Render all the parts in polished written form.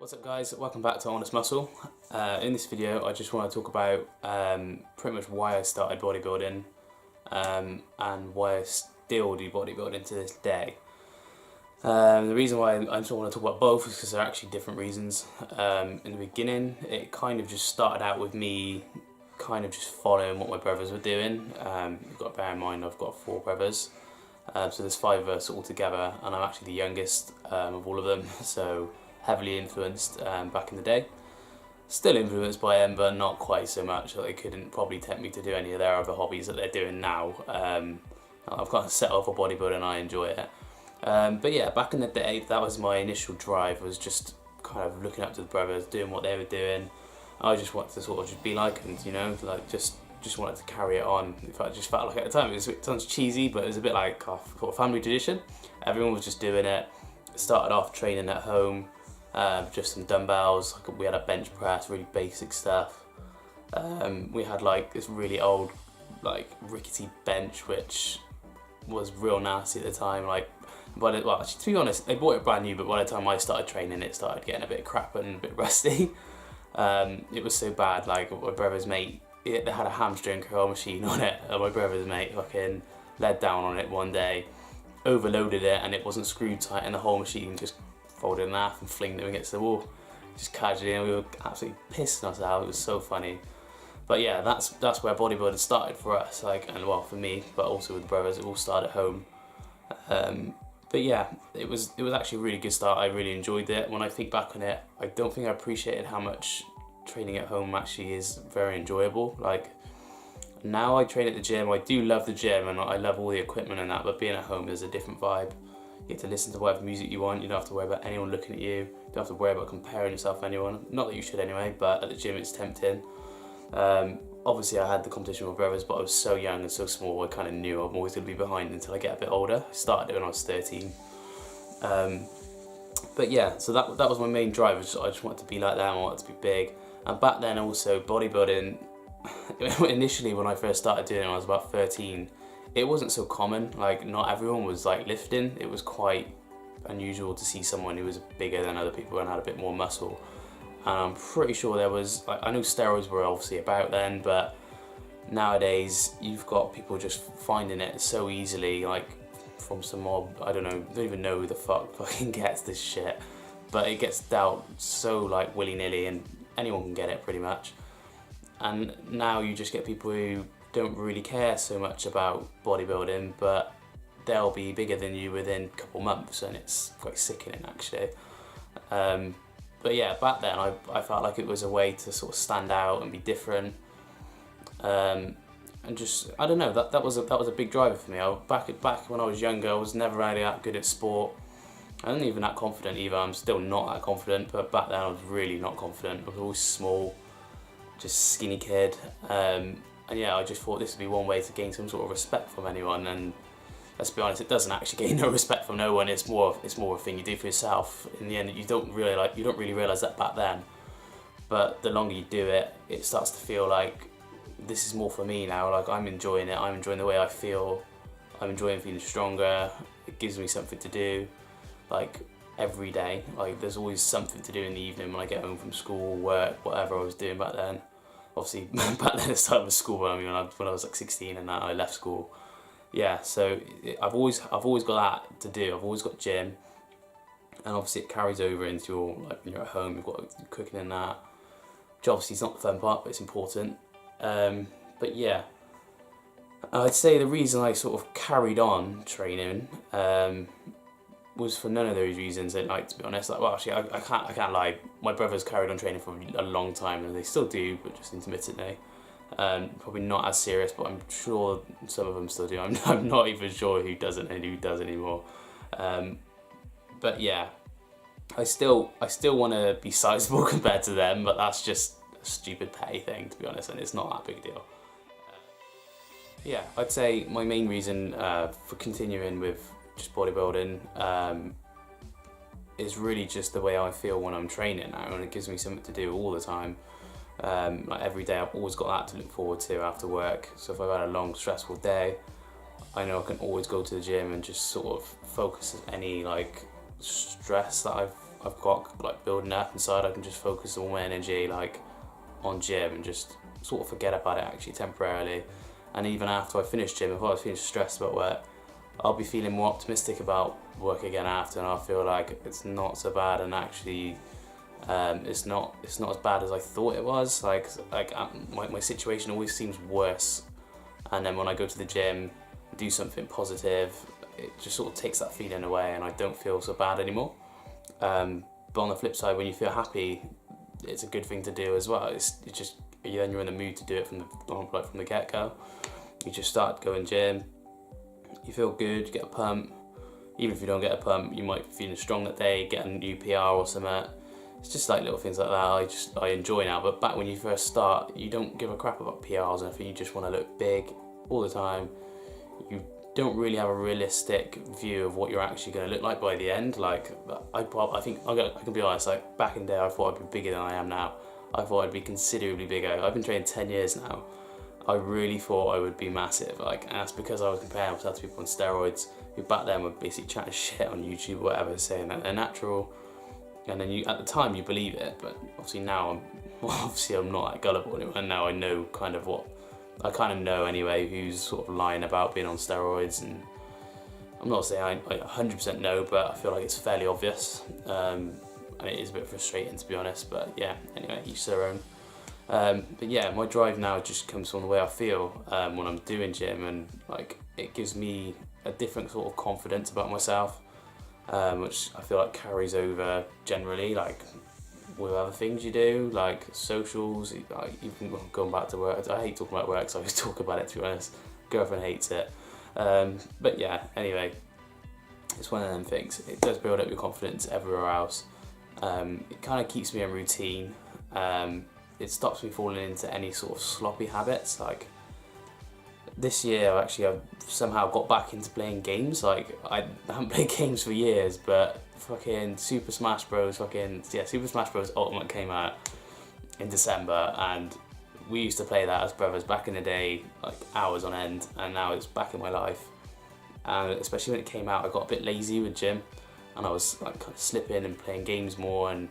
What's up guys, welcome back to Honest Muscle. In this video I just want to talk about pretty much why I started bodybuilding and why I still do bodybuilding to this day. The reason why I sort of want to talk about both is because they're actually different reasons. In the beginning it kind of just started out with me kind of just following what my brothers were doing. You've got to bear in mind I've got 4 brothers, so there's 5 of us all together and I'm actually the youngest of all of them, so heavily influenced back in the day. Still influenced by them, but not quite so much that they couldn't probably tempt me to do any of their other hobbies that they're doing now. I've got set off for bodybuilding and I enjoy it. But yeah, back in the day, that was my initial drive, was just kind of looking up to the brothers, doing what they were doing. I just wanted to sort of just be like them, you know, like just wanted to carry it on. In fact, I just felt like at the time, it sounds cheesy, but it was a bit like a sort of family tradition. Everyone was just doing it. Started off training at home. Just some dumbbells, we had a bench press, really basic stuff. We had like this really old, like rickety bench, which was real nasty at the time. Like, well, actually, to be honest, they bought it brand new, but by the time I started training, it started getting a bit crap and a bit rusty. It was so bad. Like my brother's mate, they had a hamstring curl machine on it, and my brother's mate fucking led down on it one day, overloaded it, and it wasn't screwed tight, and the whole machine just folded in half and flinged it against the wall, just casually, and we were absolutely pissing ourselves. It was so funny. But yeah, that's where bodybuilding started for us, like, and well for me, but also with the brothers. It all started at home. But yeah, it was actually a really good start. I really enjoyed it. When I think back on it, I don't think I appreciated how much training at home actually is very enjoyable. Like, now I train at the gym. I do love the gym and I love all the equipment and that, but being at home is a different vibe. You get to listen to whatever music you want. You don't have to worry about anyone looking at you. You don't have to worry about comparing yourself to anyone. Not that you should anyway, but at the gym it's tempting. Obviously I had the competition with my brothers, but I was so young and so small, I kind of knew I'm always going to be behind until I get a bit older. I started it when I was 13. But yeah, so that was my main drive. I just wanted to be like them, I wanted to be big. And back then also, bodybuilding, initially when I first started doing it, when I was about 13, it wasn't so common. Like, not everyone was like lifting. It was quite unusual to see someone who was bigger than other people and had a bit more muscle. And I'm pretty sure there was, like, I know steroids were obviously about then, but nowadays you've got people just finding it so easily, like from some mob, I don't even know who the fuck fucking gets this shit, but it gets dealt so like willy-nilly and anyone can get it pretty much. And now you just get people who don't really care so much about bodybuilding, but they'll be bigger than you within a couple months, and it's quite sickening actually. But yeah, back then I felt like it was a way to sort of stand out and be different, and just, I don't know, that was a big driver for me. Back when I was younger, I was never really that good at sport. I wasn't even that confident either. I'm still not that confident, but back then I was really not confident. I was always small, just skinny kid. And yeah, I just thought this would be one way to gain some sort of respect from anyone, and let's be honest, it doesn't actually gain no respect from no one. It's more a thing you do for yourself. In the end, you don't really realise that back then, but the longer you do it, it starts to feel like this is more for me now. Like, I'm enjoying it. I'm enjoying the way I feel. I'm enjoying feeling stronger. It gives me something to do, like every day. Like, there's always something to do in the evening when I get home from school, work, whatever I was doing back then. Obviously, back then it started with school. I mean, when I was like 16 and that, I left school. Yeah, so I've always got that to do. I've always got gym, and obviously it carries over into your, like, when you're at home, you've got cooking and that, which obviously is not the fun part, but it's important. But yeah, I'd say the reason I sort of carried on training was for none of those reasons. And, like, to be honest, like, well, actually, I can't lie. My brothers carried on training for a long time, and they still do, but just intermittently. Probably not as serious, but I'm sure some of them still do. I'm not even sure who doesn't and who does anymore. But yeah, I still want to be sizable compared to them, but that's just a stupid petty thing, to be honest, and it's not that big a deal. Yeah, I'd say my main reason for continuing with just bodybuilding is really just the way I feel when I'm training now, and it gives me something to do all the time. Like, every day I've always got that to look forward to after work. So if I've had a long stressful day, I know I can always go to the gym and just sort of focus any like stress that I've got like building up inside, I can just focus all my energy like on gym and just sort of forget about it actually temporarily. And even after I finish gym, if I was feeling stressed about work, I'll be feeling more optimistic about work again after, and I'll feel like it's not so bad, and actually it's not as bad as I thought it was. My situation always seems worse, and then when I go to the gym, do something positive, it just sort of takes that feeling away, and I don't feel so bad anymore. But on the flip side, when you feel happy, it's a good thing to do as well. It's just then you're in the mood to do it from the get-go. You just start going gym, you feel good, you get a pump. Even if you don't get a pump, you might be feeling strong that day, get a new PR or something. It's just like little things like that I enjoy now. But back when you first start, you don't give a crap about PRs and anything. You just want to look big all the time. You don't really have a realistic view of what you're actually going to look like by the end. Like I think I can be honest. Like back in the day, I thought I'd be bigger than I am now. I thought I'd be considerably bigger. I've been training 10 years now. I really thought I would be massive. Like, and that's because I was comparing myself to people on steroids who back then were basically chatting shit on YouTube or whatever, saying that they're natural. And then at the time you believe it, but obviously now I'm not that gullible anymore, and now I know kind of anyway who's sort of lying about being on steroids, and I'm not saying I 100% know, but I feel like it's fairly obvious, and it is a bit frustrating to be honest, but yeah, anyway, each their own. But yeah, my drive now just comes from the way I feel when I'm doing gym, and like it gives me a different sort of confidence about myself, which I feel like carries over generally, like with other things you do, like socials, like even going back to work. I hate talking about work, so I always talk about it to be honest. Girlfriend hates it. But yeah, anyway, it's one of them things. It does build up your confidence everywhere else. It kind of keeps me in routine. It stops me falling into any sort of sloppy habits. Like this year, I've somehow got back into playing games. Like I haven't played games for years, but fucking Super Smash Bros. Super Smash Bros. Ultimate came out in December, and we used to play that as brothers back in the day, like hours on end. And now it's back in my life. And especially when it came out, I got a bit lazy with gym, and I was like kind of slipping and playing games more. And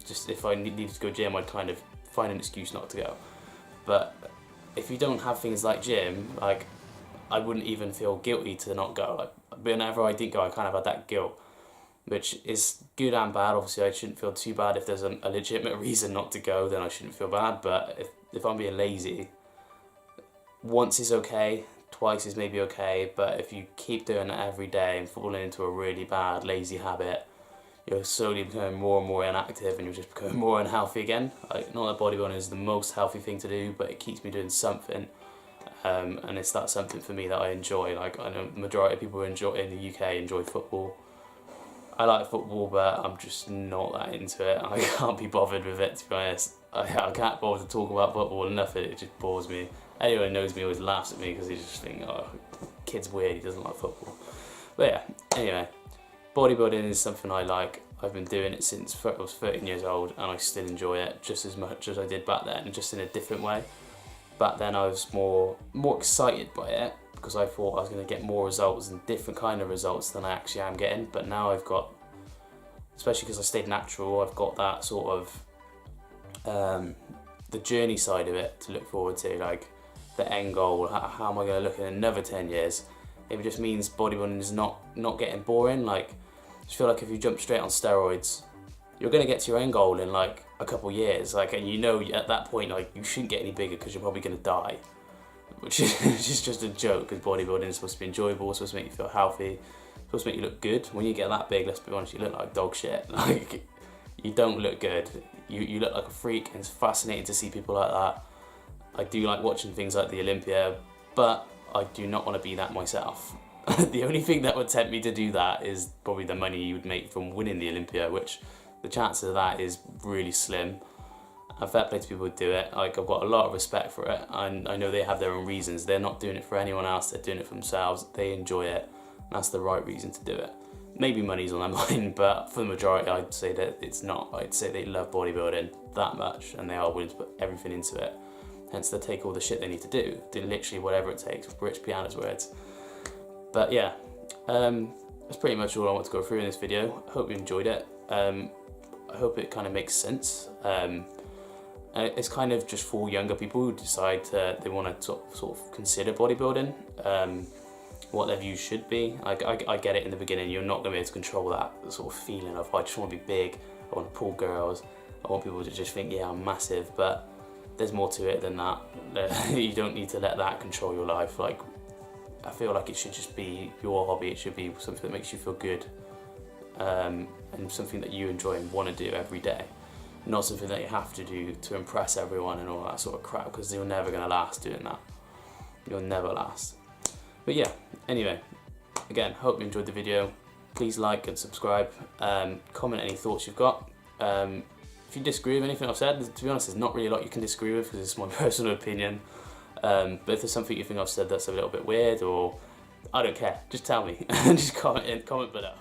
just if I needed to go gym, I'd kind of find an excuse not to go. But if you don't have things like gym, like I wouldn't even feel guilty to not go. Like whenever I did go, I kind of had that guilt, which is good and bad. Obviously, I shouldn't feel too bad if there's a legitimate reason not to go. Then I shouldn't feel bad. But if I'm being lazy, once is okay, twice is maybe okay. But if you keep doing it every day and falling into a really bad lazy habit, you're slowly becoming more and more inactive, and you're just becoming more unhealthy again. Like, not that bodybuilding is the most healthy thing to do, but it keeps me doing something, and it's that something for me that I enjoy. Like I know the majority of people in the UK enjoy football. I like football, but I'm just not that into it. I can't be bothered with it, to be honest. I can't bother to talk about football or nothing. It just bores me. Anyone who knows me always laughs at me because they just think, oh, kid's weird, he doesn't like football. But yeah, anyway. Bodybuilding is something I like. I've been doing it since I was 13 years old, and I still enjoy it just as much as I did back then, just in a different way. Back then I was more excited by it because I thought I was going to get more results and different kind of results than I actually am getting. But now I've got, especially because I stayed natural, I've got that sort of the journey side of it to look forward to, like the end goal. How am I going to look in another 10 years? If it just means bodybuilding is not getting boring. Like, I just feel like if you jump straight on steroids, you're going to get to your end goal in like a couple years. Like, and you know at that point, like, you shouldn't get any bigger because you're probably going to die, which is just a joke, because bodybuilding is supposed to be enjoyable, it's supposed to make you feel healthy, it's supposed to make you look good. When you get that big, let's be honest, you look like dog shit. Like, you don't look good. You look like a freak, and it's fascinating to see people like that. I do like watching things like the Olympia, but I do not want to be that myself. The only thing that would tempt me to do that is probably the money you would make from winning the Olympia, which the chance of that is really slim. And fair play to people who do it. Like, I've got a lot of respect for it, and I know they have their own reasons. They're not doing it for anyone else, they're doing it for themselves. They enjoy it, and that's the right reason to do it. Maybe money's on their mind, but for the majority I'd say that it's not. I'd say they love bodybuilding that much, and they are willing to put everything into it. Hence they take all the shit they need to do literally whatever it takes, Rich Piana's words. But yeah, that's pretty much all I want to go through in this video. I hope you enjoyed it. I hope it kind of makes sense. And it's kind of just for younger people who decide they want to sort of consider bodybuilding, what their views should be. I get it in the beginning, you're not going to be able to control that sort of feeling of, I just want to be big, I want to pull girls, I want people to just think, yeah, I'm massive, but there's more to it than that. You don't need to let that control your life. Like, I feel like it should just be your hobby, it should be something that makes you feel good, and something that you enjoy and want to do every day. Not something that you have to do to impress everyone and all that sort of crap, because you're never going to last doing that. You'll never last. But yeah, anyway, again, hope you enjoyed the video. Please like and subscribe. Comment any thoughts you've got. If you disagree with anything I've said, to be honest, there's not really a lot you can disagree with because it's my personal opinion. But if there's something you think I've said that's a little bit weird, or I don't care, just tell me. Just comment below.